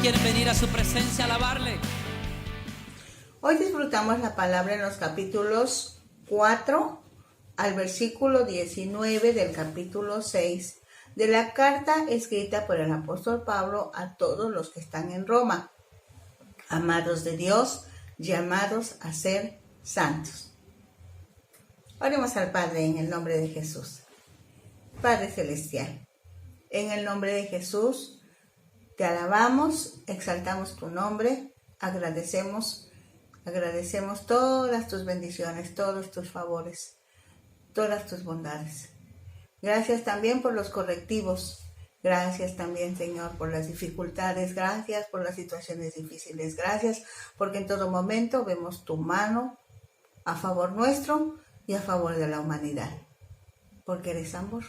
quieren venir a su presencia a alabarle? Hoy disfrutamos la palabra en los capítulos 4 al versículo 19 del capítulo 6 de la carta escrita por el apóstol Pablo a todos los que están en Roma, amados de Dios, llamados a ser santos. Oremos al Padre en el nombre de Jesús. Padre Celestial, en el nombre de Jesús, te alabamos, exaltamos tu nombre, agradecemos todas tus bendiciones, todos tus favores, todas tus bondades. Gracias también por los correctivos, gracias también, Señor, por las dificultades, gracias por las situaciones difíciles, gracias porque en todo momento vemos tu mano a favor nuestro y a favor de la humanidad, porque eres amor,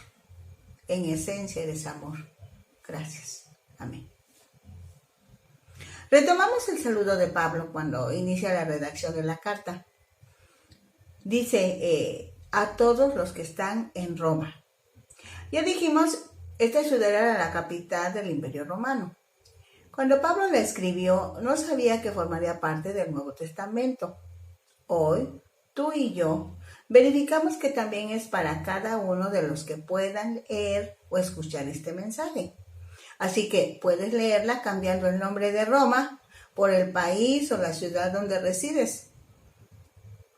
en esencia eres amor. Gracias. Amén. Retomamos el saludo de Pablo cuando inicia la redacción de la carta. Dice, a todos los que están en Roma. Ya dijimos, esta ciudad era la capital del Imperio Romano. Cuando Pablo la escribió, no sabía que formaría parte del Nuevo Testamento. Hoy, tú y yo, verificamos que también es para cada uno de los que puedan leer o escuchar este mensaje. Así que puedes leerla cambiando el nombre de Roma por el país o la ciudad donde resides.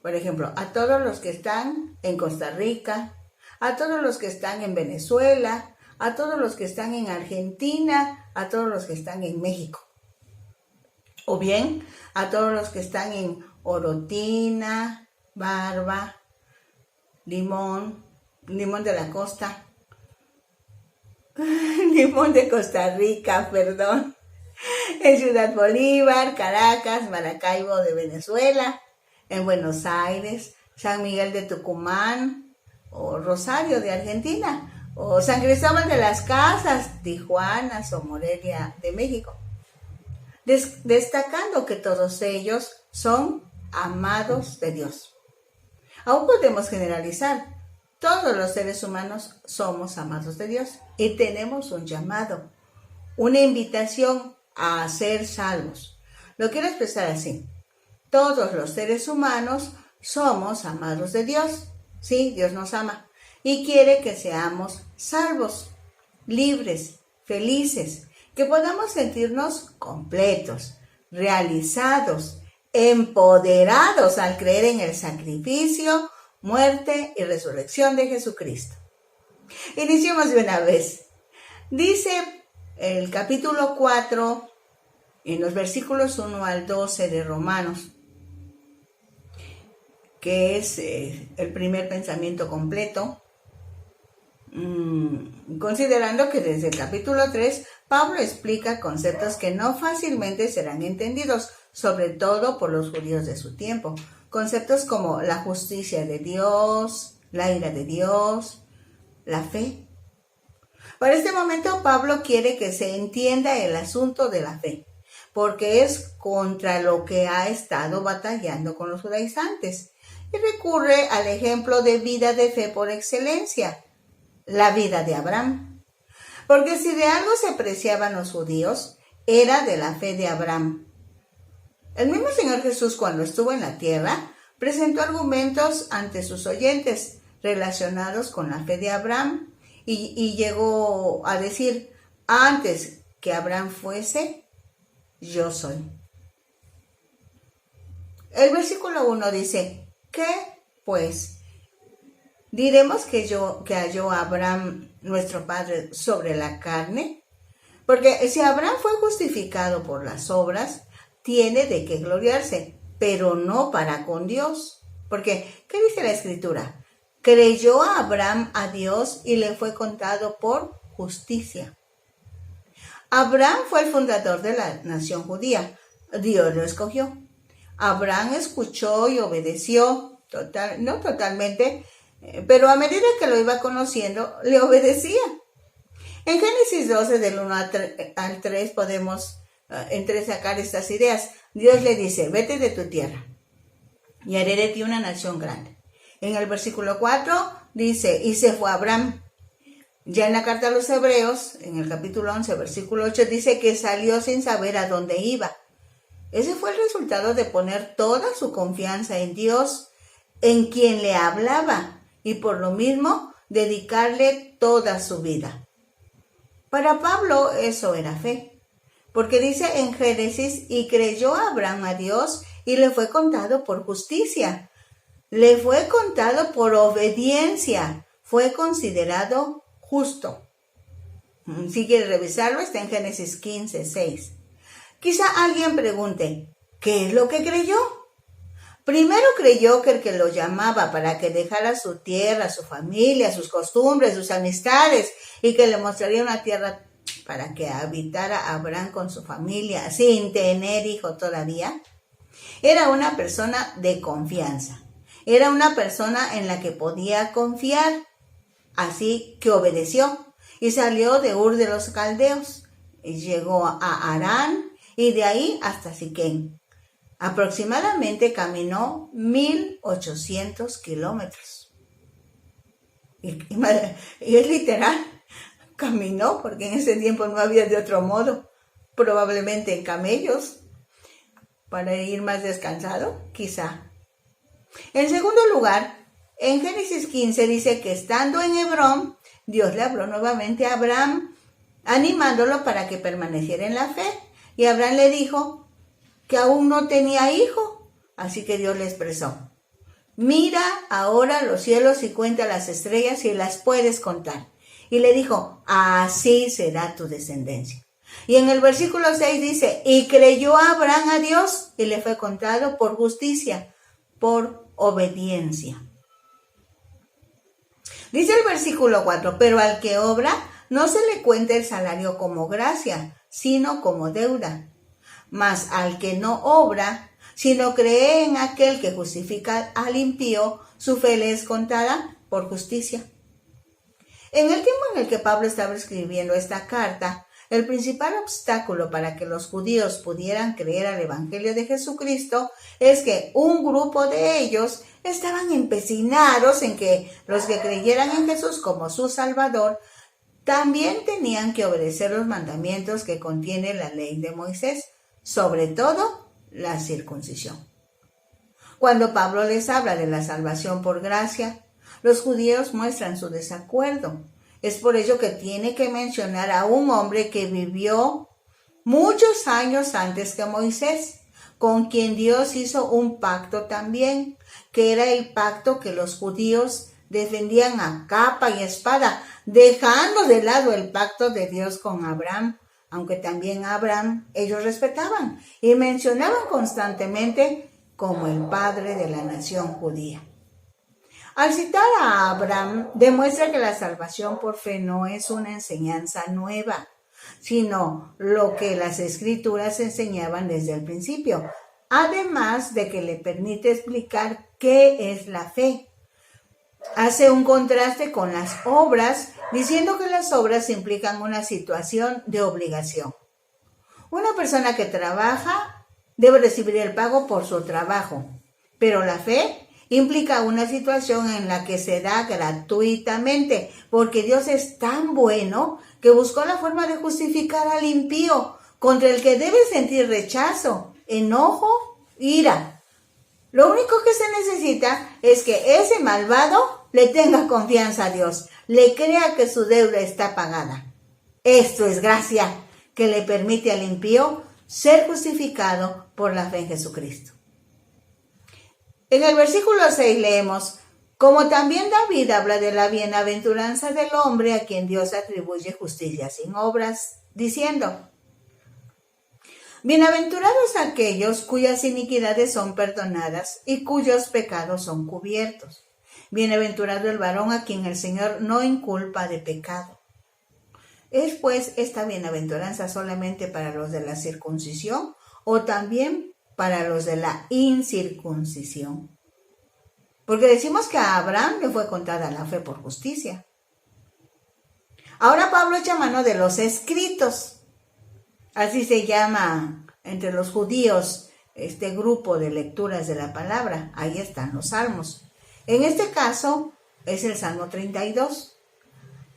Por ejemplo, a todos los que están en Costa Rica, a todos los que están en Venezuela, a todos los que están en Argentina, a todos los que están en México. O bien, a todos los que están en Orotina, Barba, Limón de la Costa, Limón de Costa Rica, perdón, en Ciudad Bolívar, Caracas, Maracaibo de Venezuela, en Buenos Aires, San Miguel de Tucumán, o Rosario de Argentina, o San Cristóbal de las Casas, Tijuana o Morelia de México. Destacando que todos ellos son amados de Dios. Aún podemos generalizar. Todos los seres humanos somos amados de Dios y tenemos un llamado, una invitación a ser salvos. Lo quiero expresar así. Todos los seres humanos somos amados de Dios. Sí, Dios nos ama y quiere que seamos salvos, libres, felices, que podamos sentirnos completos, realizados, empoderados al creer en el sacrificio, muerte y resurrección de Jesucristo. Iniciemos de una vez. Dice el capítulo 4, en los versículos 1 al 12 de Romanos, que es el primer pensamiento completo, considerando que desde el capítulo 3, Pablo explica conceptos que no fácilmente serán entendidos, sobre todo por los judíos de su tiempo. Conceptos como la justicia de Dios, la ira de Dios, la fe. Para este momento, Pablo quiere que se entienda el asunto de la fe, porque es contra lo que ha estado batallando con los judaizantes. Y recurre al ejemplo de vida de fe por excelencia, la vida de Abraham. Porque si de algo se apreciaban los judíos, era de la fe de Abraham. El mismo Señor Jesús, cuando estuvo en la tierra, presentó argumentos ante sus oyentes relacionados con la fe de Abraham y llegó a decir, antes que Abraham fuese, yo soy. El versículo 1 dice, ¿qué pues? ¿Diremos que halló a Abraham, nuestro padre, sobre la carne? Porque si Abraham fue justificado por las obras, tiene de qué gloriarse, pero no para con Dios. Porque, ¿qué dice la Escritura? Creyó a Abraham a Dios y le fue contado por justicia. Abraham fue el fundador de la nación judía. Dios lo escogió. Abraham escuchó y obedeció, no totalmente, pero a medida que lo iba conociendo, le obedecía. En Génesis 12, del 1 al 3, podemos entresacar estas ideas. Dios le dice, vete de tu tierra y haré de ti una nación grande. En el versículo 4 dice, y se fue Abraham Ya en la carta a los Hebreos, en el capítulo 11, versículo 8, dice que salió sin saber a dónde iba. Ese fue el resultado de poner toda su confianza en Dios, en quien le hablaba, y por lo mismo dedicarle toda su vida. Para Pablo eso era fe, porque dice en Génesis, y creyó Abraham a Dios y le fue contado por justicia. Le fue contado por obediencia, fue considerado justo. Si quieres revisarlo, está en Génesis 15, 6. Quizá alguien pregunte, ¿qué es lo que creyó? Primero creyó que el que lo llamaba para que dejara su tierra, su familia, sus costumbres, sus amistades, y que le mostraría una tierra para que habitara Abraham con su familia, sin tener hijo todavía, era una persona de confianza. Era una persona en la que podía confiar. Así que obedeció y salió de Ur de los Caldeos. Y llegó a Harán y de ahí hasta Siquén. Aproximadamente caminó 1,800 kilómetros. Y es literal, caminó porque en ese tiempo no había de otro modo. Probablemente en camellos, para ir más descansado, quizá. En segundo lugar, en Génesis 15 dice que estando en Hebrón, Dios le habló nuevamente a Abraham, animándolo para que permaneciera en la fe. Y Abraham le dijo que aún no tenía hijo, así que Dios le expresó: mira ahora los cielos y cuenta las estrellas si las puedes contar. Y le dijo: así será tu descendencia. Y en el versículo 6 dice: y creyó Abraham a Dios y le fue contado por justicia, por obediencia. Dice el versículo 4, pero al que obra no se le cuenta el salario como gracia, sino como deuda. Mas al que no obra, sino cree en aquel que justifica al impío, su fe le es contada por justicia. En el tiempo en el que Pablo estaba escribiendo esta carta, el principal obstáculo para que los judíos pudieran creer al Evangelio de Jesucristo es que un grupo de ellos estaban empecinados en que los que creyeran en Jesús como su Salvador también tenían que obedecer los mandamientos que contiene la ley de Moisés, sobre todo la circuncisión. Cuando Pablo les habla de la salvación por gracia, los judíos muestran su desacuerdo. Es por ello que tiene que mencionar a un hombre que vivió muchos años antes que Moisés, con quien Dios hizo un pacto también, que era el pacto que los judíos defendían a capa y espada, dejando de lado el pacto de Dios con Abraham, aunque también a Abraham ellos respetaban y mencionaban constantemente como el padre de la nación judía. Al citar a Abraham, demuestra que la salvación por fe no es una enseñanza nueva, sino lo que las Escrituras enseñaban desde el principio, además de que le permite explicar qué es la fe. Hace un contraste con las obras, diciendo que las obras implican una situación de obligación. Una persona que trabaja debe recibir el pago por su trabajo, pero la fe implica una situación en la que se da gratuitamente, porque Dios es tan bueno que buscó la forma de justificar al impío, contra el que debe sentir rechazo, enojo, ira. Lo único que se necesita es que ese malvado le tenga confianza a Dios, le crea que su deuda está pagada. Esto es gracia que le permite al impío ser justificado por la fe en Jesucristo. En el versículo 6 leemos: como también David habla de la bienaventuranza del hombre a quien Dios atribuye justicia sin obras, diciendo: bienaventurados aquellos cuyas iniquidades son perdonadas y cuyos pecados son cubiertos. Bienaventurado el varón a quien el Señor no inculpa de pecado. ¿Es pues esta bienaventuranza solamente para los de la circuncisión o también para los de la incircuncisión? Porque decimos que a Abraham le fue contada la fe por justicia. Ahora Pablo echa mano de los escritos. Así se llama entre los judíos este grupo de lecturas de la palabra. Ahí están los salmos. En este caso es el Salmo 32.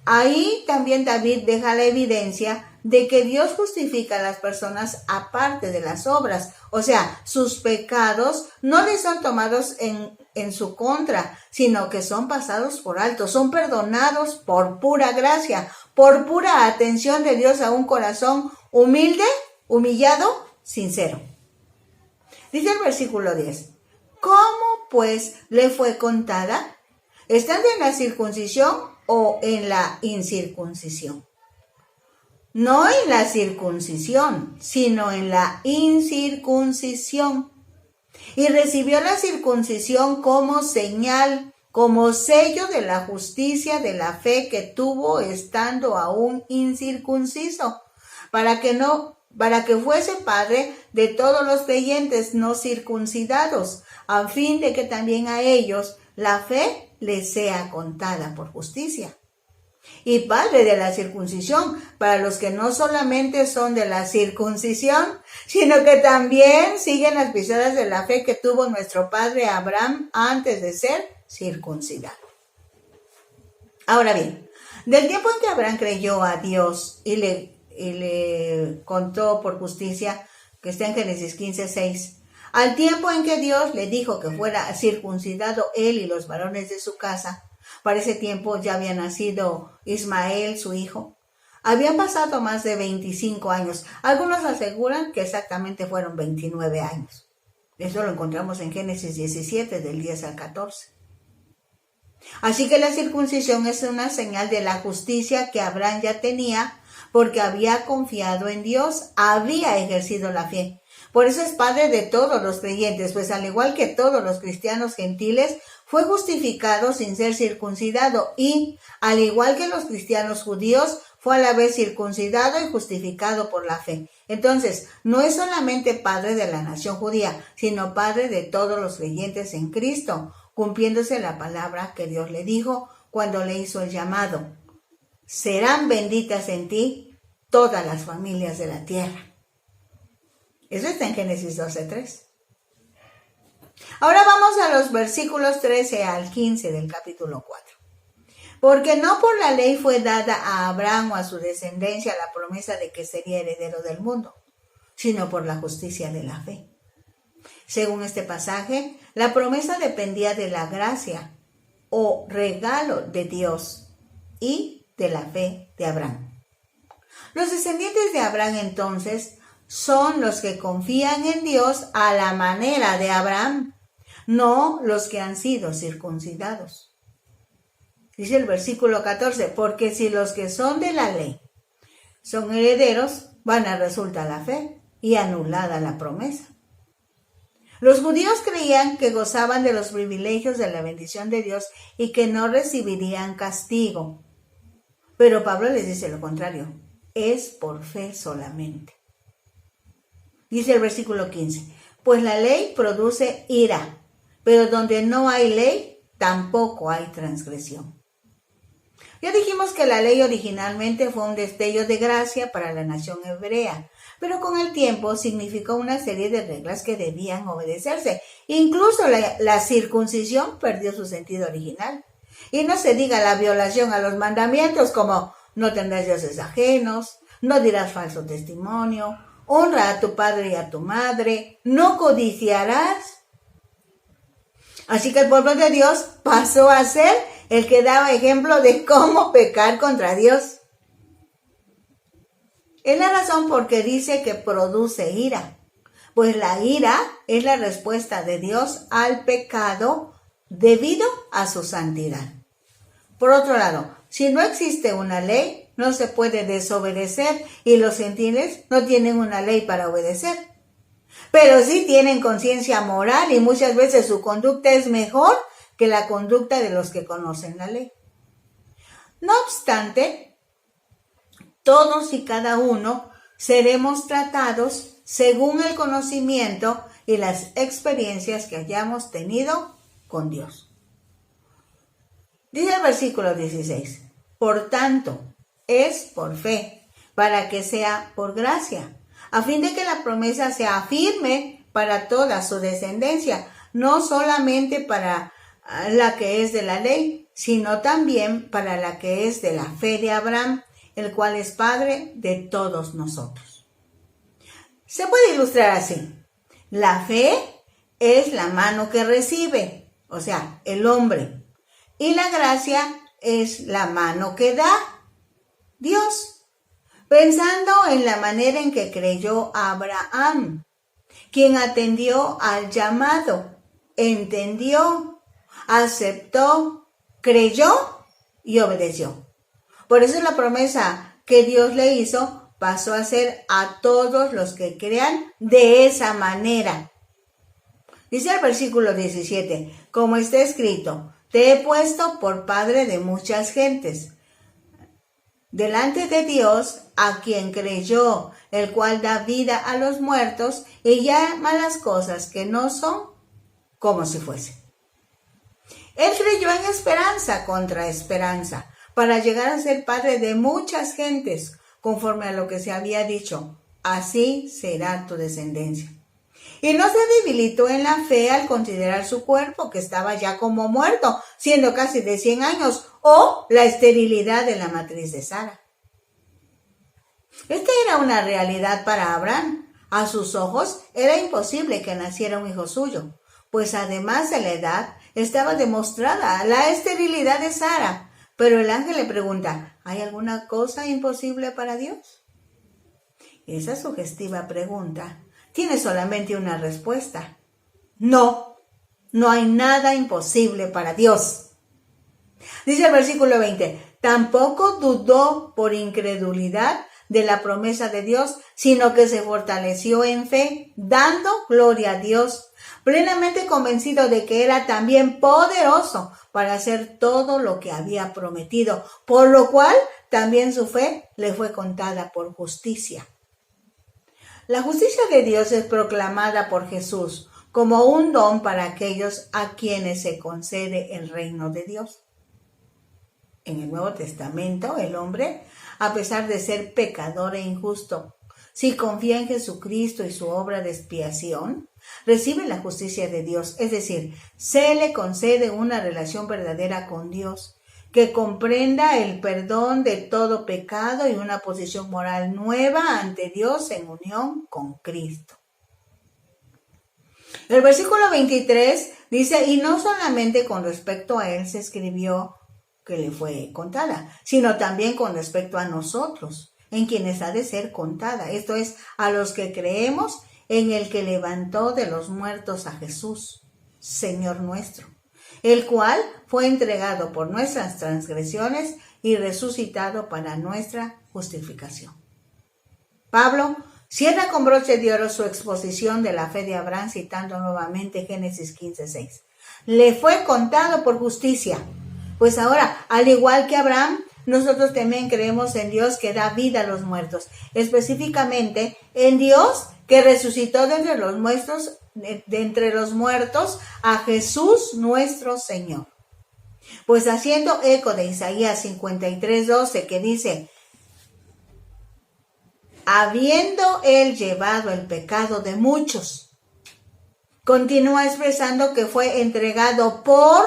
Ahí también David deja la evidencia de que Dios justifica a las personas aparte de las obras. O sea, sus pecados no les son tomados en su contra, sino que son pasados por alto, son perdonados por pura gracia, por pura atención de Dios a un corazón humilde, humillado, sincero. Dice el versículo 10, ¿cómo pues le fue contada? ¿Estando en la circuncisión o en la incircuncisión? No en la circuncisión, sino en la incircuncisión. Y recibió la circuncisión como señal, como sello de la justicia de la fe que tuvo estando aún incircunciso, para que fuese padre de todos los creyentes no circuncidados, a fin de que también a ellos la fe les sea contada por justicia. Y padre de la circuncisión, para los que no solamente son de la circuncisión, sino que también siguen las pisadas de la fe que tuvo nuestro padre Abraham antes de ser circuncidado. Ahora bien, del tiempo en que Abraham creyó a Dios y le contó por justicia, que está en Génesis 15:6, al tiempo en que Dios le dijo que fuera circuncidado él y los varones de su casa, para ese tiempo ya había nacido Ismael, su hijo. Habían pasado más de 25 años. Algunos aseguran que exactamente fueron 29 años. Eso lo encontramos en Génesis 17, del 10 al 14. Así que la circuncisión es una señal de la justicia que Abraham ya tenía, porque había confiado en Dios, había ejercido la fe. Por eso es padre de todos los creyentes, pues al igual que todos los cristianos gentiles, fue justificado sin ser circuncidado y, al igual que los cristianos judíos, fue a la vez circuncidado y justificado por la fe. Entonces, no es solamente padre de la nación judía, sino padre de todos los creyentes en Cristo, cumpliéndose la palabra que Dios le dijo cuando le hizo el llamado. Serán benditas en ti todas las familias de la tierra. Eso está en Génesis 12:3. Ahora vamos a los versículos 13 al 15 del capítulo 4. Porque no por la ley fue dada a Abraham o a su descendencia la promesa de que sería heredero del mundo, sino por la justicia de la fe. Según este pasaje, la promesa dependía de la gracia o regalo de Dios y de la fe de Abraham. Los descendientes de Abraham entonces son los que confían en Dios a la manera de Abraham, no los que han sido circuncidados. Dice el versículo 14, porque si los que son de la ley son herederos, vana resulta la fe y anulada la promesa. Los judíos creían que gozaban de los privilegios de la bendición de Dios y que no recibirían castigo. Pero Pablo les dice lo contrario, es por fe solamente. Dice el versículo 15, pues la ley produce ira, pero donde no hay ley, tampoco hay transgresión. Ya dijimos que la ley originalmente fue un destello de gracia para la nación hebrea, pero con el tiempo significó una serie de reglas que debían obedecerse. Incluso la circuncisión perdió su sentido original. Y no se diga la violación a los mandamientos como no tendrás dioses ajenos, no dirás falso testimonio, honra a tu padre y a tu madre, no codiciarás. Así que el pueblo de Dios pasó a ser el que daba ejemplo de cómo pecar contra Dios. Es la razón por que dice que produce ira, pues la ira es la respuesta de Dios al pecado debido a su santidad. Por otro lado, si no existe una ley, no se puede desobedecer y los gentiles no tienen una ley para obedecer. Pero sí tienen conciencia moral y muchas veces su conducta es mejor que la conducta de los que conocen la ley. No obstante, todos y cada uno seremos tratados según el conocimiento y las experiencias que hayamos tenido con Dios. Dice el versículo 16, por tanto, es por fe, para que sea por gracia, a fin de que la promesa sea firme para toda su descendencia, no solamente para la que es de la ley, sino también para la que es de la fe de Abraham, el cual es Padre de todos nosotros. Se puede ilustrar así. La fe es la mano que recibe, o sea, el hombre. Y la gracia es la mano que da, Dios. Pensando en la manera en que creyó Abraham, quien atendió al llamado, entendió, aceptó, creyó y obedeció. Por eso la promesa que Dios le hizo pasó a ser a todos los que crean de esa manera. Dice el versículo 17, como está escrito, te he puesto por padre de muchas gentes, delante de Dios, a quien creyó, el cual da vida a los muertos y llama las cosas que no son como si fuesen. Él creyó en esperanza contra esperanza, para llegar a ser padre de muchas gentes, conforme a lo que se había dicho, así será tu descendencia. Y no se debilitó en la fe al considerar su cuerpo, que estaba ya como muerto, siendo casi de 100 años, o la esterilidad de la matriz de Sara. Esta era una realidad para Abraham. A sus ojos era imposible que naciera un hijo suyo, pues además de la edad, estaba demostrada la esterilidad de Sara. Pero el ángel le pregunta, ¿hay alguna cosa imposible para Dios? Esa sugestiva pregunta tiene solamente una respuesta. No, no hay nada imposible para Dios. Dice el versículo 20, tampoco dudó por incredulidad de la promesa de Dios, sino que se fortaleció en fe, dando gloria a Dios, plenamente convencido de que era también poderoso para hacer todo lo que había prometido, por lo cual también su fe le fue contada por justicia. La justicia de Dios es proclamada por Jesús como un don para aquellos a quienes se concede el reino de Dios. En el Nuevo Testamento, el hombre, a pesar de ser pecador e injusto, si confía en Jesucristo y su obra de expiación, recibe la justicia de Dios, es decir, se le concede una relación verdadera con Dios, que comprenda el perdón de todo pecado y una posición moral nueva ante Dios en unión con Cristo. El versículo 23 dice, y no solamente con respecto a él se escribió que le fue contada, sino también con respecto a nosotros, en quienes ha de ser contada, esto es, a los que creemos en el que levantó de los muertos a Jesús, Señor nuestro, el cual fue entregado por nuestras transgresiones y resucitado para nuestra justificación. Pablo cierra con broche de oro su exposición de la fe de Abraham citando nuevamente Génesis 15:6. Le fue contado por justicia. Pues ahora, al igual que Abraham, nosotros también creemos en Dios que da vida a los muertos, específicamente en Dios que resucitó de entre los muertos a Jesús nuestro Señor. Pues haciendo eco de Isaías 53:12 que dice, habiendo él llevado el pecado de muchos, continúa expresando que fue entregado por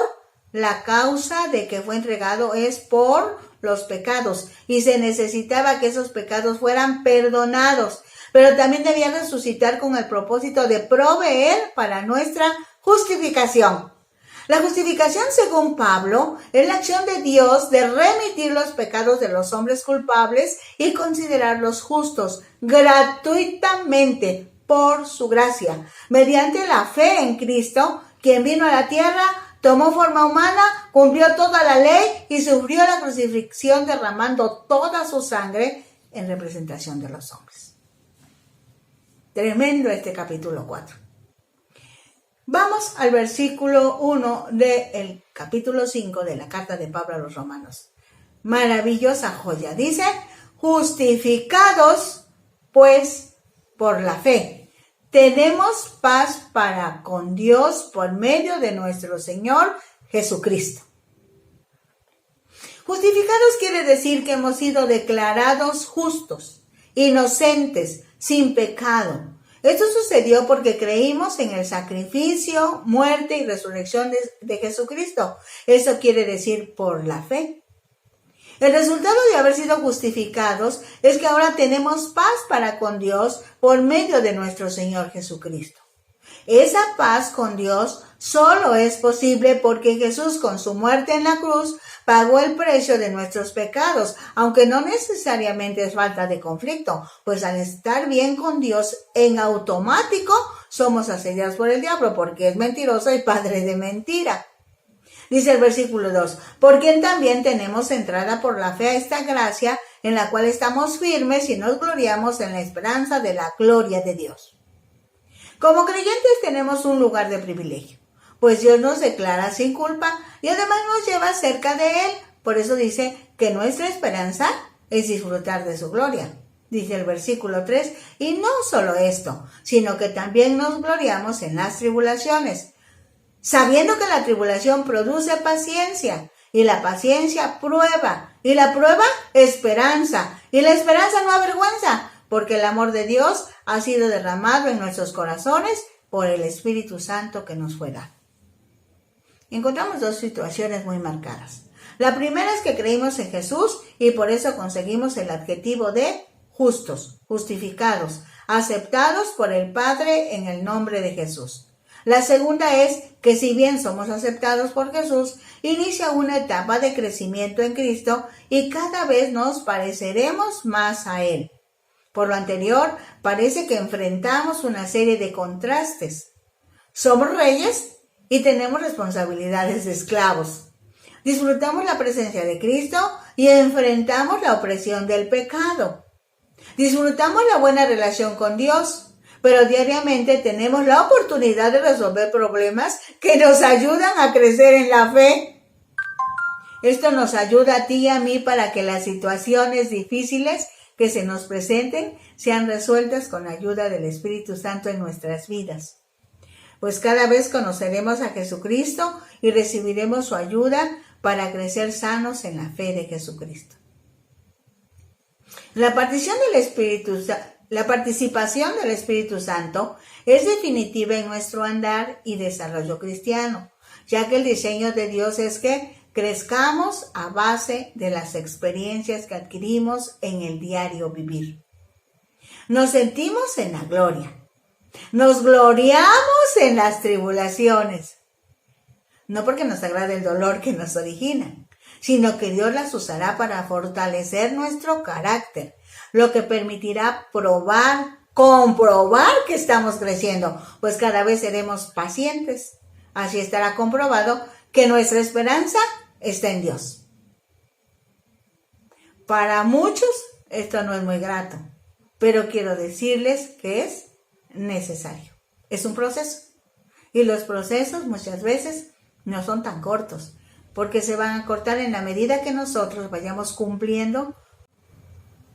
la causa de que fue entregado es por los pecados y se necesitaba que esos pecados fueran perdonados, pero también debía resucitar con el propósito de proveer para nuestra justificación. La justificación, según Pablo, es la acción de Dios de remitir los pecados de los hombres culpables y considerarlos justos gratuitamente por su gracia, mediante la fe en Cristo, quien vino a la tierra, tomó forma humana, cumplió toda la ley y sufrió la crucifixión derramando toda su sangre en representación de los hombres. Tremendo este capítulo 4. Vamos al versículo 1 del capítulo 5 de la carta de Pablo a los Romanos. Maravillosa joya. Dice, justificados pues por la fe, tenemos paz para con Dios por medio de nuestro Señor Jesucristo. Justificados quiere decir que hemos sido declarados justos, inocentes, sin pecado, Esto sucedió porque creímos en el sacrificio, muerte y resurrección de Jesucristo. Eso quiere decir por la fe. El resultado de haber sido justificados es que ahora tenemos paz para con Dios por medio de nuestro Señor Jesucristo. Esa paz con Dios solo es posible porque Jesús con su muerte en la cruz pagó el precio de nuestros pecados, aunque no necesariamente es falta de conflicto, pues al estar bien con Dios en automático somos asediados por el diablo porque es mentiroso y padre de mentira. Dice el versículo 2, por quien también tenemos entrada por la fe a esta gracia en la cual estamos firmes y nos gloriamos en la esperanza de la gloria de Dios. Como creyentes tenemos un lugar de privilegio, pues Dios nos declara sin culpa y además nos lleva cerca de Él. Por eso dice que nuestra esperanza es disfrutar de su gloria. Dice el versículo 3, y no solo esto, sino que también nos gloriamos en las tribulaciones, sabiendo que la tribulación produce paciencia, y la paciencia prueba, y la prueba esperanza, y la esperanza no avergüenza, porque el amor de Dios ha sido derramado en nuestros corazones por el Espíritu Santo que nos fue dado. Encontramos dos situaciones muy marcadas. La primera es que creímos en Jesús y por eso conseguimos el adjetivo de justos, justificados, aceptados por el Padre en el nombre de Jesús. La segunda es que si bien somos aceptados por Jesús, inicia una etapa de crecimiento en Cristo y cada vez nos pareceremos más a Él. Por lo anterior, parece que enfrentamos una serie de contrastes. Somos reyes y tenemos responsabilidades de esclavos. Disfrutamos la presencia de Cristo y enfrentamos la opresión del pecado. Disfrutamos la buena relación con Dios, pero diariamente tenemos la oportunidad de resolver problemas que nos ayudan a crecer en la fe. Esto nos ayuda a ti y a mí para que las situaciones difíciles que se nos presenten sean resueltas con ayuda del Espíritu Santo en nuestras vidas. Pues cada vez conoceremos a Jesucristo y recibiremos su ayuda para crecer sanos en la fe de Jesucristo. La participación del Espíritu Santo es definitiva en nuestro andar y desarrollo cristiano, ya que el diseño de Dios es que crezcamos a base de las experiencias que adquirimos en el diario vivir. Nos sentimos en la gloria. Nos gloriamos en las tribulaciones. No porque nos agrade el dolor que nos origina, sino que Dios las usará para fortalecer nuestro carácter, lo que permitirá comprobar que estamos creciendo, pues cada vez seremos pacientes. Así estará comprobado que nuestra esperanza está en Dios. Para muchos esto no es muy grato, pero quiero decirles que es necesario. Es un proceso y los procesos muchas veces no son tan cortos, porque se van a cortar en la medida que nosotros vayamos cumpliendo.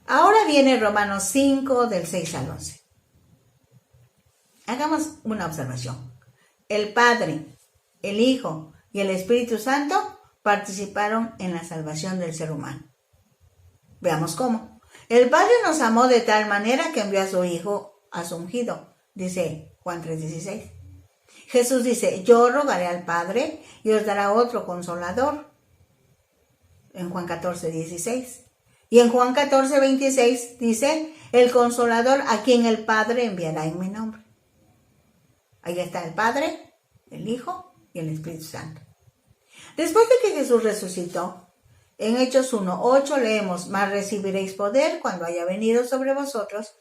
Ahora viene Romanos 5 del 6 al 11. Hagamos una observación. El Padre, el Hijo y el Espíritu Santo participaron en la salvación del ser humano. Veamos cómo. El Padre nos amó de tal manera que envió a su Hijo, a su ungido, dice Juan 3:16. Jesús dice, yo rogaré al Padre y os dará otro consolador, en Juan 14:16. Y en Juan 14:26 dice, el consolador a quien el Padre enviará en mi nombre. Ahí está el Padre, el Hijo y el Espíritu Santo. Después de que Jesús resucitó, en Hechos 1:8 leemos, mas recibiréis poder cuando haya venido sobre vosotros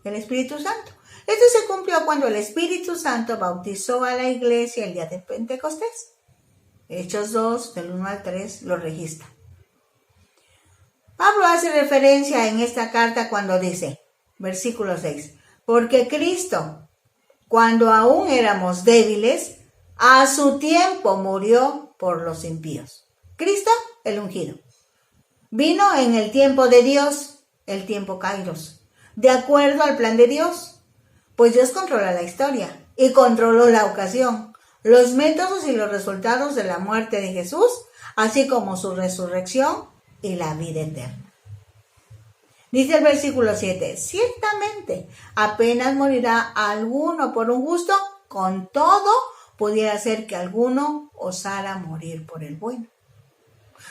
el Espíritu Santo. Esto se cumplió cuando el Espíritu Santo bautizó a la iglesia el día de Pentecostés. Hechos 2, del 1 al 3, lo registra. Pablo hace referencia en esta carta cuando dice, versículo 6, porque Cristo, cuando aún éramos débiles, a su tiempo murió por los impíos. Cristo, el ungido, vino en el tiempo de Dios, el tiempo Kairos, de acuerdo al plan de Dios. Pues Dios controla la historia y controló la ocasión, los métodos y los resultados de la muerte de Jesús, así como su resurrección y la vida eterna. Dice el versículo 7, ciertamente apenas morirá alguno por un justo, con todo pudiera ser que alguno osara morir por el bueno.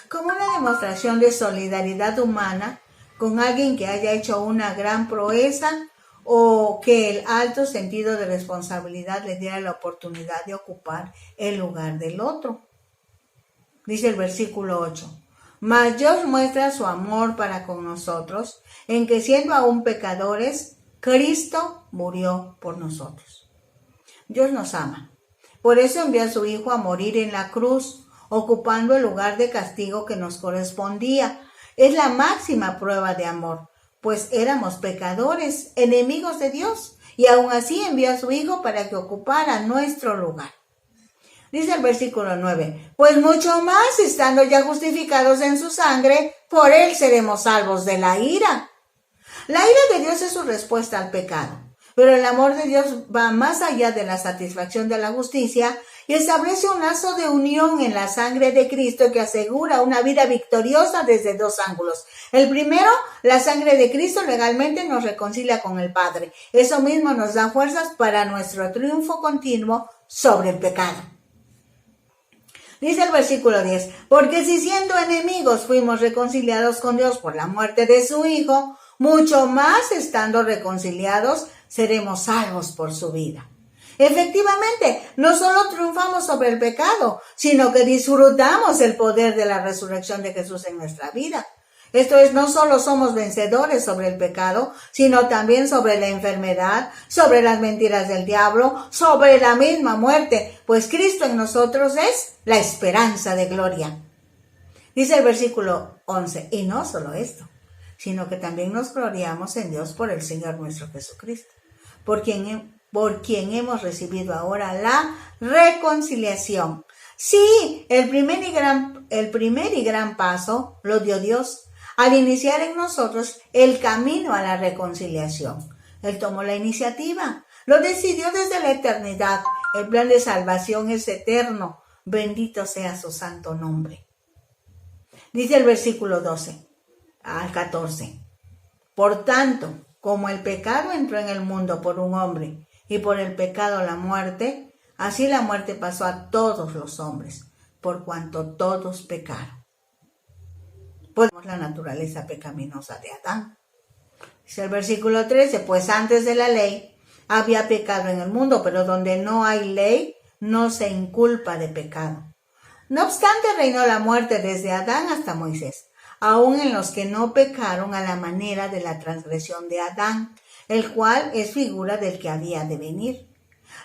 Como una demostración de solidaridad humana con alguien que haya hecho una gran proeza o que el alto sentido de responsabilidad le diera la oportunidad de ocupar el lugar del otro. Dice el versículo 8, mas Dios muestra su amor para con nosotros en que siendo aún pecadores, Cristo murió por nosotros. Dios nos ama. Por eso envió a su Hijo a morir en la cruz, ocupando el lugar de castigo que nos correspondía. Es la máxima prueba de amor, pues éramos pecadores, enemigos de Dios, y aún así envió a su Hijo para que ocupara nuestro lugar. Dice el versículo 9, pues mucho más, estando ya justificados en su sangre, por él seremos salvos de la ira. La ira de Dios es su respuesta al pecado, pero el amor de Dios va más allá de la satisfacción de la justicia y establece un lazo de unión en la sangre de Cristo que asegura una vida victoriosa desde dos ángulos. El primero, la sangre de Cristo legalmente nos reconcilia con el Padre. Eso mismo nos da fuerzas para nuestro triunfo continuo sobre el pecado. Dice el versículo 10, porque si siendo enemigos fuimos reconciliados con Dios por la muerte de su Hijo, mucho más estando reconciliados seremos salvos por su vida. Efectivamente, no solo triunfamos sobre el pecado, sino que disfrutamos el poder de la resurrección de Jesús en nuestra vida. Esto es, no solo somos vencedores sobre el pecado, sino también sobre la enfermedad, sobre las mentiras del diablo, sobre la misma muerte, pues Cristo en nosotros es la esperanza de gloria. Dice el versículo 11, y no solo esto, sino que también nos gloriamos en Dios por el Señor nuestro Jesucristo, por quien hemos recibido ahora la reconciliación. Sí, el primer y gran paso lo dio Dios al iniciar en nosotros el camino a la reconciliación. Él tomó la iniciativa, lo decidió desde la eternidad. El plan de salvación es eterno. Bendito sea su santo nombre. Dice el versículo 12 al 14. Por tanto, como el pecado entró en el mundo por un hombre, y por el pecado la muerte, así la muerte pasó a todos los hombres, por cuanto todos pecaron. Podemos la naturaleza pecaminosa de Adán. Dice el versículo 13, pues antes de la ley había pecado en el mundo, pero donde no hay ley, no se inculpa de pecado. No obstante, reinó la muerte desde Adán hasta Moisés, aun en los que no pecaron a la manera de la transgresión de Adán, el cual es figura del que había de venir.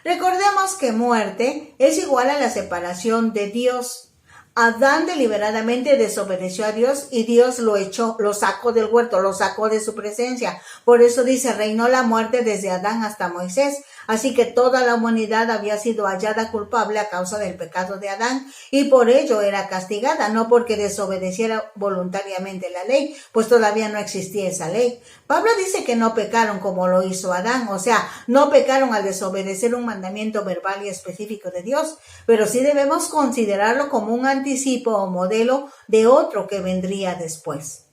Recordemos que muerte es igual a la separación de Dios. Adán deliberadamente desobedeció a Dios y Dios lo sacó del huerto, lo sacó de su presencia. Por eso dice, reinó la muerte desde Adán hasta Moisés. Así que toda la humanidad había sido hallada culpable a causa del pecado de Adán y por ello era castigada, no porque desobedeciera voluntariamente la ley, pues todavía no existía esa ley. Pablo dice que no pecaron como lo hizo Adán, o sea, no pecaron al desobedecer un mandamiento verbal y específico de Dios, pero sí debemos considerarlo como un anticipo o modelo de otro que vendría después.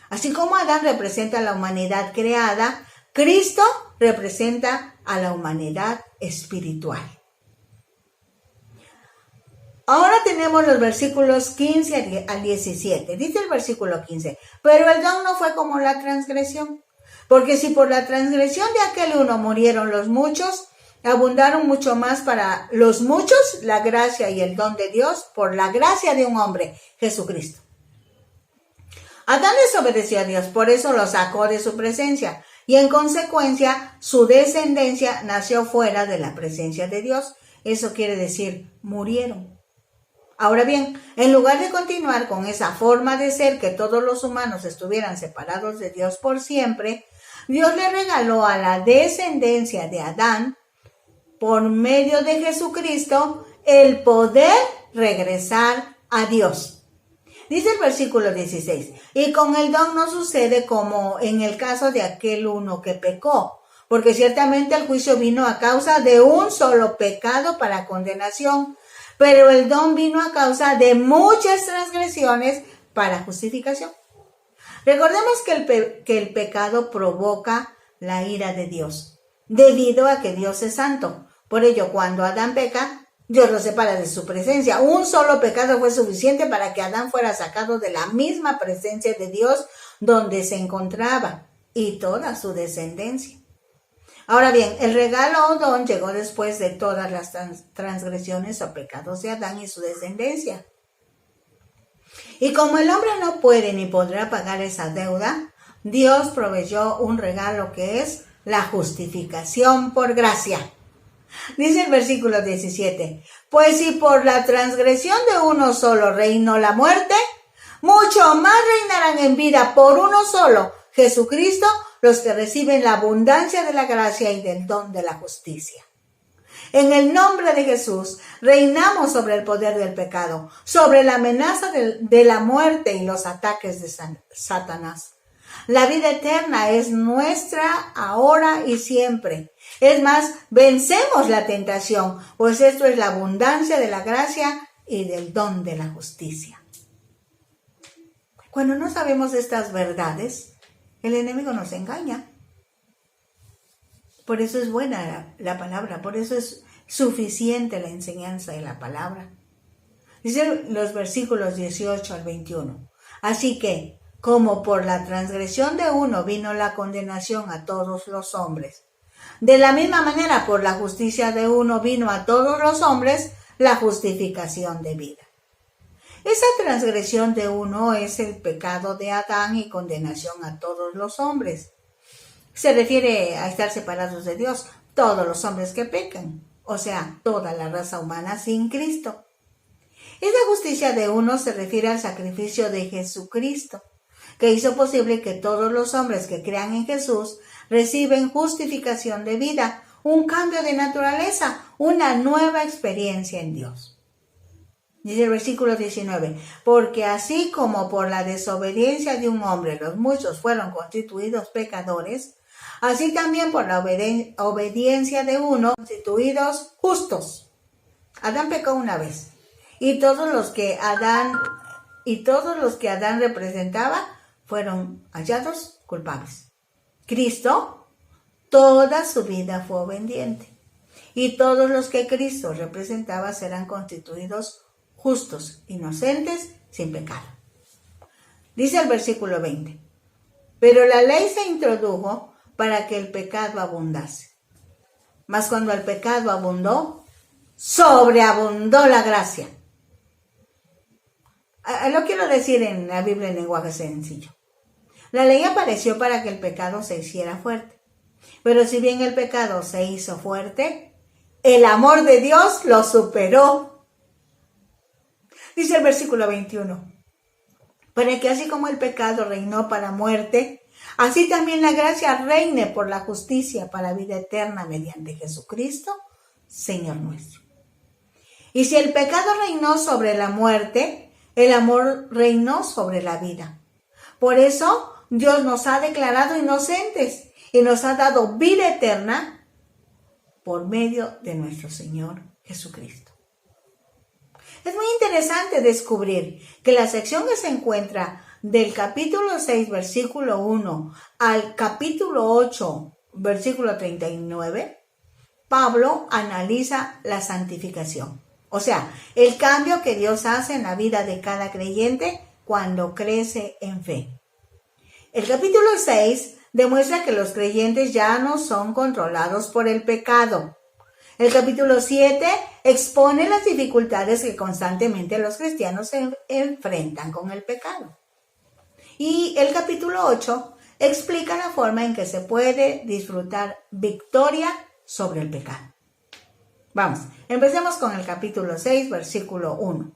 Así como Adán representa a la humanidad creada, Cristo representa a la humanidad espiritual. Ahora tenemos los versículos 15 al 17. Dice el versículo 15, pero el don no fue como la transgresión, porque si por la transgresión de aquel uno murieron los muchos, abundaron mucho más para los muchos la gracia y el don de Dios por la gracia de un hombre, Jesucristo. Adán desobedeció a Dios, por eso lo sacó de su presencia, y en consecuencia su descendencia nació fuera de la presencia de Dios. Eso quiere decir, murieron. Ahora bien, en lugar de continuar con esa forma de ser que todos los humanos estuvieran separados de Dios por siempre, Dios le regaló a la descendencia de Adán, por medio de Jesucristo, el poder regresar a Dios. Dice el versículo 16, y con el don no sucede como en el caso de aquel uno que pecó, porque ciertamente el juicio vino a causa de un solo pecado para condenación, pero el don vino a causa de muchas transgresiones para justificación. Recordemos que el pecado provoca la ira de Dios, debido a que Dios es santo. Por ello, cuando Adán peca, Dios lo separa de su presencia. Un solo pecado fue suficiente para que Adán fuera sacado de la misma presencia de Dios donde se encontraba y toda su descendencia. Ahora bien, el regalo o don llegó después de todas las transgresiones o pecados de Adán y su descendencia. Y como el hombre no puede ni podrá pagar esa deuda, Dios proveyó un regalo que es la justificación por gracia. Dice el versículo 17, pues si por la transgresión de uno solo reinó la muerte, mucho más reinarán en vida por uno solo, Jesucristo, los que reciben la abundancia de la gracia y del don de la justicia. En el nombre de Jesús, reinamos sobre el poder del pecado, sobre la amenaza de la muerte y los ataques de Satanás. La vida eterna es nuestra ahora y siempre. Es más, vencemos la tentación, pues esto es la abundancia de la gracia y del don de la justicia. Cuando no sabemos estas verdades, el enemigo nos engaña. Por eso es buena la palabra, por eso es suficiente la enseñanza de la palabra. Dice los versículos 18 al 21. Así que, como por la transgresión de uno vino la condenación a todos los hombres, de la misma manera por la justicia de uno vino a todos los hombres la justificación de vida. Esa transgresión de uno es el pecado de Adán y condenación a todos los hombres. Se refiere a estar separados de Dios, todos los hombres que pecan, o sea, toda la raza humana sin Cristo. Esa justicia de uno se refiere al sacrificio de Jesucristo, que hizo posible que todos los hombres que crean en Jesús reciben justificación de vida, un cambio de naturaleza, una nueva experiencia en Dios. Dice el versículo 19, porque así como por la desobediencia de un hombre los muchos fueron constituidos pecadores, así también por la obediencia de uno constituidos justos. Adán pecó una vez, y todos los que Adán representaba fueron hallados culpables. Cristo, toda su vida fue obediente, y todos los que Cristo representaba serán constituidos justos, inocentes, sin pecado. Dice el versículo 20, pero la ley se introdujo para que el pecado abundase. Mas cuando el pecado abundó, sobreabundó la gracia. Lo quiero decir en la Biblia en lenguaje sencillo. La ley apareció para que el pecado se hiciera fuerte. Pero si bien el pecado se hizo fuerte, el amor de Dios lo superó. Dice el versículo 21, para que así como el pecado reinó para muerte, así también la gracia reine por la justicia para vida eterna mediante Jesucristo, Señor nuestro. Y si el pecado reinó sobre la muerte, el amor reinó sobre la vida. Por eso Dios nos ha declarado inocentes y nos ha dado vida eterna por medio de nuestro Señor Jesucristo. Es muy interesante descubrir que la sección que se encuentra del capítulo 6, versículo 1 al capítulo 8, versículo 39, Pablo analiza la santificación. O sea, el cambio que Dios hace en la vida de cada creyente cuando crece en fe. El capítulo 6 demuestra que los creyentes ya no son controlados por el pecado. El capítulo 7 expone las dificultades que constantemente los cristianos se enfrentan con el pecado. Y el capítulo 8 explica la forma en que se puede disfrutar victoria sobre el pecado. Vamos, empecemos con el capítulo 6, versículo 1.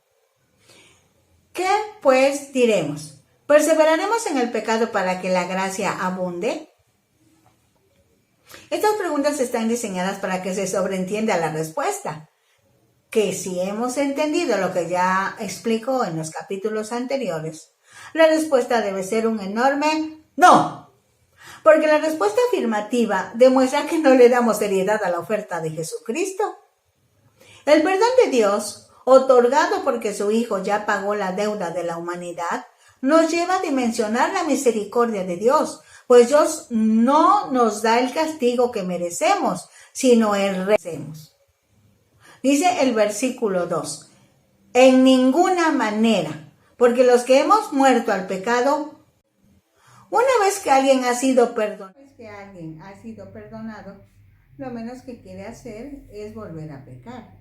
¿Qué pues diremos? ¿Perseveraremos en el pecado para que la gracia abunde? Estas preguntas están diseñadas para que se sobreentienda la respuesta, que si hemos entendido lo que ya explicó en los capítulos anteriores, la respuesta debe ser un enorme no, porque la respuesta afirmativa demuestra que no le damos seriedad a la oferta de Jesucristo. El perdón de Dios, otorgado porque su Hijo ya pagó la deuda de la humanidad, nos lleva a dimensionar la misericordia de Dios, pues Dios no nos da el castigo que merecemos, sino el merecemos. Dice el versículo 2, en ninguna manera, porque los que hemos muerto al pecado, una vez que alguien ha sido perdonado, lo menos que quiere hacer es volver a pecar,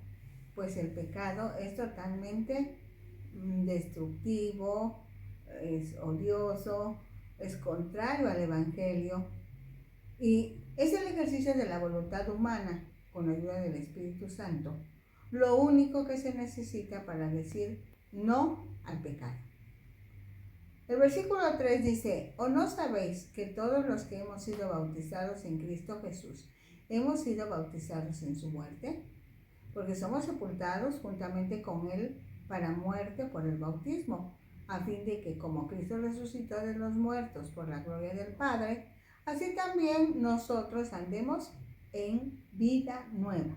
pues el pecado es totalmente destructivo, es odioso, es contrario al Evangelio y es el ejercicio de la voluntad humana con la ayuda del Espíritu Santo lo único que se necesita para decir no al pecado. El versículo 3 dice, ¿o no sabéis que todos los que hemos sido bautizados en Cristo Jesús hemos sido bautizados en su muerte? Porque somos sepultados juntamente con Él para muerte por el bautismo, a fin de que como Cristo resucitó de los muertos por la gloria del Padre, así también nosotros andemos en vida nueva.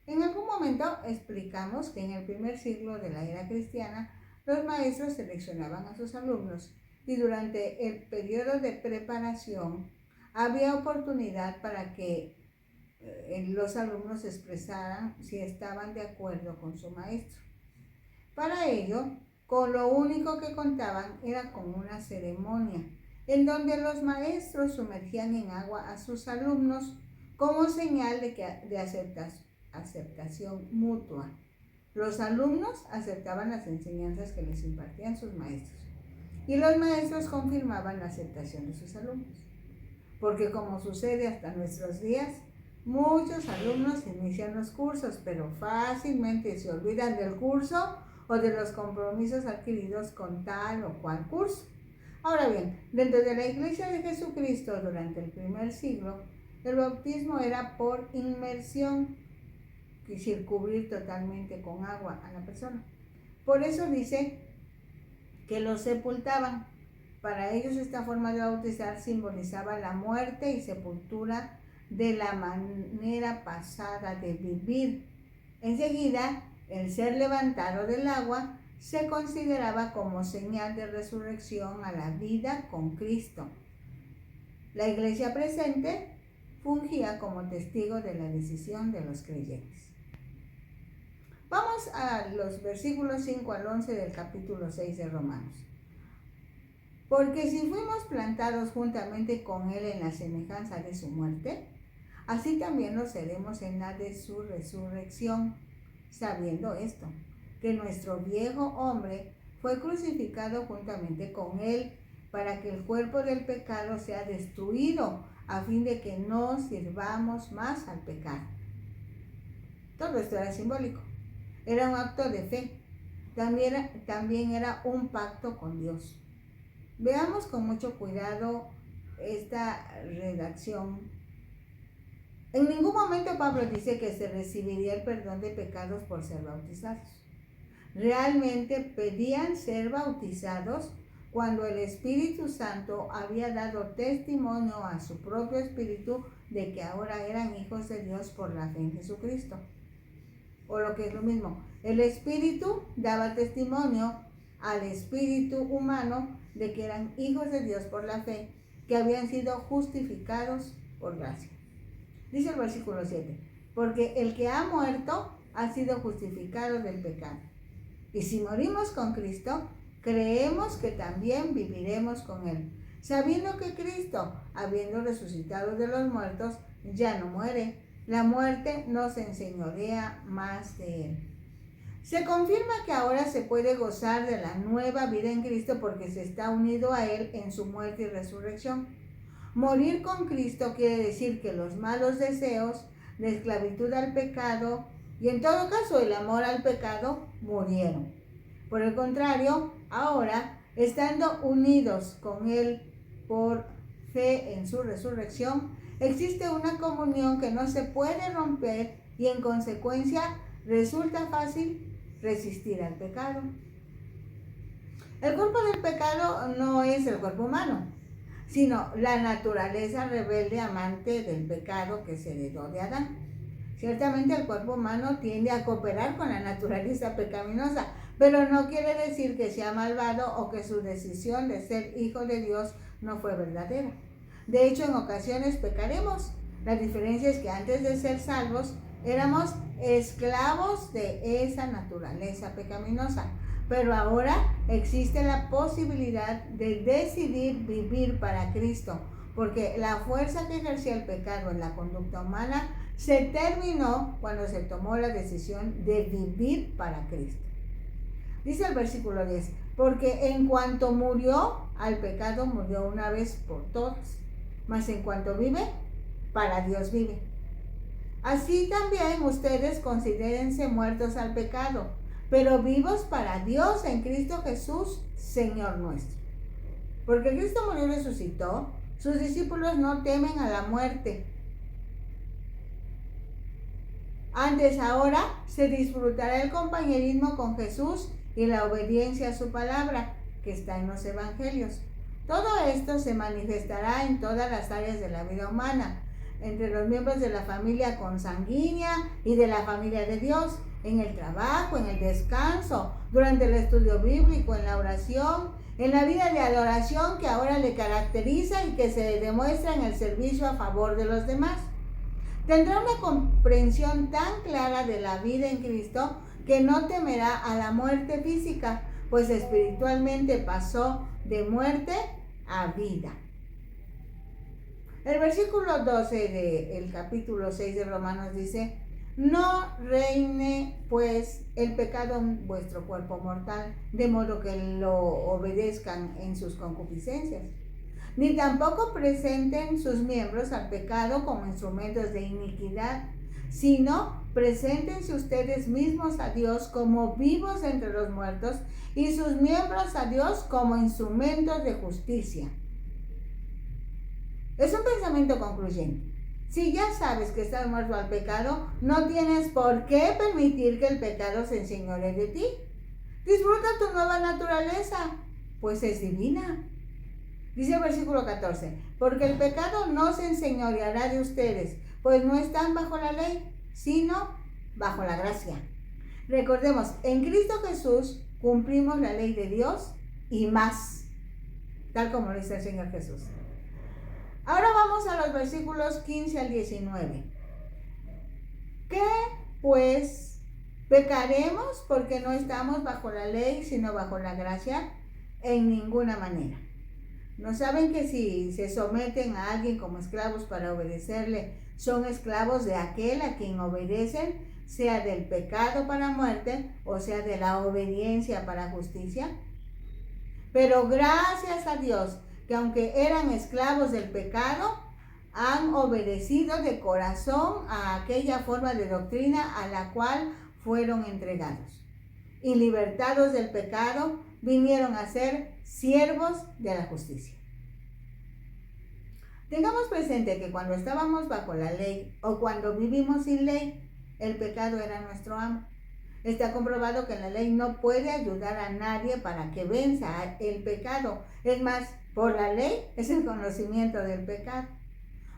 En algún momento explicamos que en el primer siglo de la era cristiana, los maestros seleccionaban a sus alumnos y durante el periodo de preparación había oportunidad para que los alumnos expresaran si estaban de acuerdo con su maestro. Para ello, con lo único que contaban era con una ceremonia en donde los maestros sumergían en agua a sus alumnos como señal de aceptación mutua. Los alumnos aceptaban las enseñanzas que les impartían sus maestros y los maestros confirmaban la aceptación de sus alumnos. Porque como sucede hasta nuestros días, muchos alumnos inician los cursos, pero fácilmente se olvidan del curso o de los compromisos adquiridos con tal o cual curso. Ahora bien, dentro de la Iglesia de Jesucristo durante el primer siglo, el bautismo era por inmersión, es decir, cubrir totalmente con agua a la persona. Por eso dice que los sepultaban. Para ellos esta forma de bautizar simbolizaba la muerte y sepultura de la manera pasada de vivir. Enseguida, el ser levantado del agua se consideraba como señal de resurrección a la vida con Cristo. La iglesia presente fungía como testigo de la decisión de los creyentes. Vamos a los versículos 5 al 11 del capítulo 6 de Romanos. Porque si fuimos plantados juntamente con Él en la semejanza de su muerte, así también lo seremos en la de su resurrección, sabiendo esto, que nuestro viejo hombre fue crucificado juntamente con Él, para que el cuerpo del pecado sea destruido, a fin de que no sirvamos más al pecado. Todo esto era simbólico. Era un acto de fe. También era un pacto con Dios. Veamos con mucho cuidado esta redacción. En ningún momento Pablo dice que se recibiría el perdón de pecados por ser bautizados. Realmente pedían ser bautizados cuando el Espíritu Santo había dado testimonio a su propio espíritu de que ahora eran hijos de Dios por la fe en Jesucristo. O lo que es lo mismo, el Espíritu daba testimonio al espíritu humano de que eran hijos de Dios por la fe, que habían sido justificados por gracia. Dice el versículo 7, porque el que ha muerto ha sido justificado del pecado. Y si morimos con Cristo, creemos que también viviremos con Él, sabiendo que Cristo, habiendo resucitado de los muertos, ya no muere. La muerte no se enseñorea más de Él. Se confirma que ahora se puede gozar de la nueva vida en Cristo porque se está unido a Él en su muerte y resurrección. Morir con Cristo quiere decir que los malos deseos, la esclavitud al pecado y en todo caso el amor al pecado murieron. Por el contrario, ahora, estando unidos con Él por fe en su resurrección, existe una comunión que no se puede romper y en consecuencia resulta fácil resistir al pecado. El cuerpo del pecado no es el cuerpo humano, sino la naturaleza rebelde amante del pecado que se heredó de Adán. Ciertamente el cuerpo humano tiende a cooperar con la naturaleza pecaminosa, pero no quiere decir que sea malvado o que su decisión de ser hijo de Dios no fue verdadera. De hecho, en ocasiones pecaremos. La diferencia es que antes de ser salvos, éramos esclavos de esa naturaleza pecaminosa. Pero ahora existe la posibilidad de decidir vivir para Cristo, porque la fuerza que ejercía el pecado en la conducta humana se terminó cuando se tomó la decisión de vivir para Cristo. Dice el versículo 10, porque en cuanto murió al pecado, murió una vez por todas, mas en cuanto vive, para Dios vive. Así también ustedes considérense muertos al pecado, pero vivos para Dios en Cristo Jesús, Señor nuestro. Porque Cristo murió y resucitó, sus discípulos no temen a la muerte. Antes, ahora, se disfrutará el compañerismo con Jesús y la obediencia a su palabra, que está en los evangelios. Todo esto se manifestará en todas las áreas de la vida humana, entre los miembros de la familia consanguínea y de la familia de Dios, en el trabajo, en el descanso, durante el estudio bíblico, en la oración, en la vida de adoración que ahora le caracteriza y que se demuestra en el servicio a favor de los demás. Tendrá una comprensión tan clara de la vida en Cristo que no temerá a la muerte física, pues espiritualmente pasó de muerte a vida. El versículo 12 del capítulo 6 de Romanos dice: no reine pues el pecado en vuestro cuerpo mortal, de modo que lo obedezcan en sus concupiscencias. Ni tampoco presenten sus miembros al pecado como instrumentos de iniquidad, sino preséntense ustedes mismos a Dios como vivos entre los muertos y sus miembros a Dios como instrumentos de justicia. Es un pensamiento concluyente. Si ya sabes que estás muerto al pecado, no tienes por qué permitir que el pecado se enseñoree de ti. Disfruta tu nueva naturaleza, pues es divina. Dice el versículo 14, porque el pecado no se enseñoreará de ustedes, pues no están bajo la ley, sino bajo la gracia. Recordemos, en Cristo Jesús cumplimos la ley de Dios y más, tal como lo dice el Señor Jesús. Ahora vamos a los versículos 15 al 19. ¿Qué pues pecaremos porque no estamos bajo la ley, sino bajo la gracia? En ninguna manera. ¿No saben que si se someten a alguien como esclavos para obedecerle, son esclavos de aquel a quien obedecen, sea del pecado para muerte o sea de la obediencia para justicia? Pero gracias a Dios, que aunque eran esclavos del pecado, han obedecido de corazón a aquella forma de doctrina a la cual fueron entregados. Y libertados del pecado, vinieron a ser siervos de la justicia. Tengamos presente que cuando estábamos bajo la ley o cuando vivimos sin ley, el pecado era nuestro amo. Está comprobado que la ley no puede ayudar a nadie para que venza el pecado. Es más, por la ley es el conocimiento del pecado.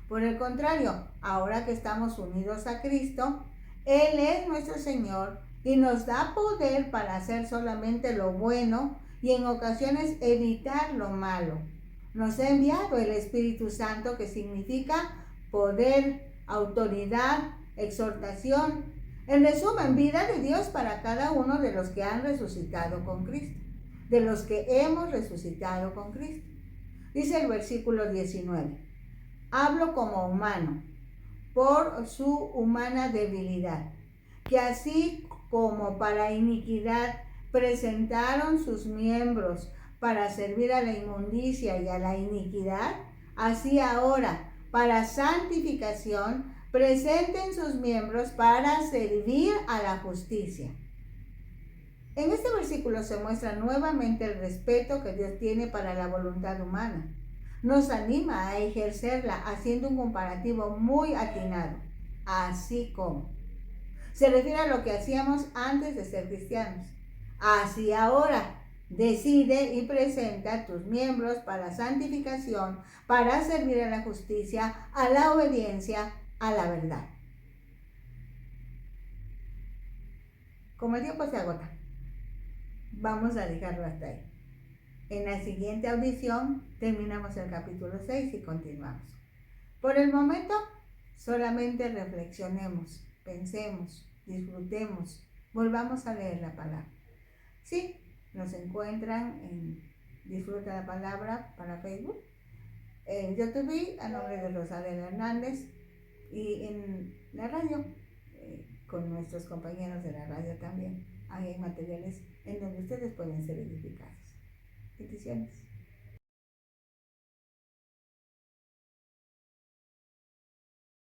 Por el contrario, ahora que estamos unidos a Cristo, Él es nuestro Señor y nos da poder para hacer solamente lo bueno y en ocasiones evitar lo malo. Nos ha enviado el Espíritu Santo, que significa poder, autoridad, exhortación. En resumen, vida de Dios para cada uno de los que han resucitado con Cristo, de los que hemos resucitado con Cristo. Dice el versículo 19, hablo como humano, por su humana debilidad, que así como para iniquidad presentaron sus miembros para servir a la inmundicia y a la iniquidad, así ahora, para santificación, presenten sus miembros para servir a la justicia. En este versículo se muestra nuevamente el respeto que Dios tiene para la voluntad humana. Nos anima a ejercerla haciendo un comparativo muy atinado, así como. Se refiere a lo que hacíamos antes de ser cristianos. Así ahora, decide y presenta tus miembros para santificación, para servir a la justicia, a la obediencia, a la verdad. Como el tiempo se agota, vamos a dejarlo hasta ahí. En la siguiente audición terminamos el capítulo 6 y continuamos. Por el momento, solamente reflexionemos, pensemos, disfrutemos, volvamos a leer la palabra. Sí, nos encuentran en Disfruta la Palabra para Facebook, en YouTube a nombre de Rosalén Hernández y en la radio con nuestros compañeros de la radio también. Hay materiales en donde ustedes pueden ser edificados. Bendiciones.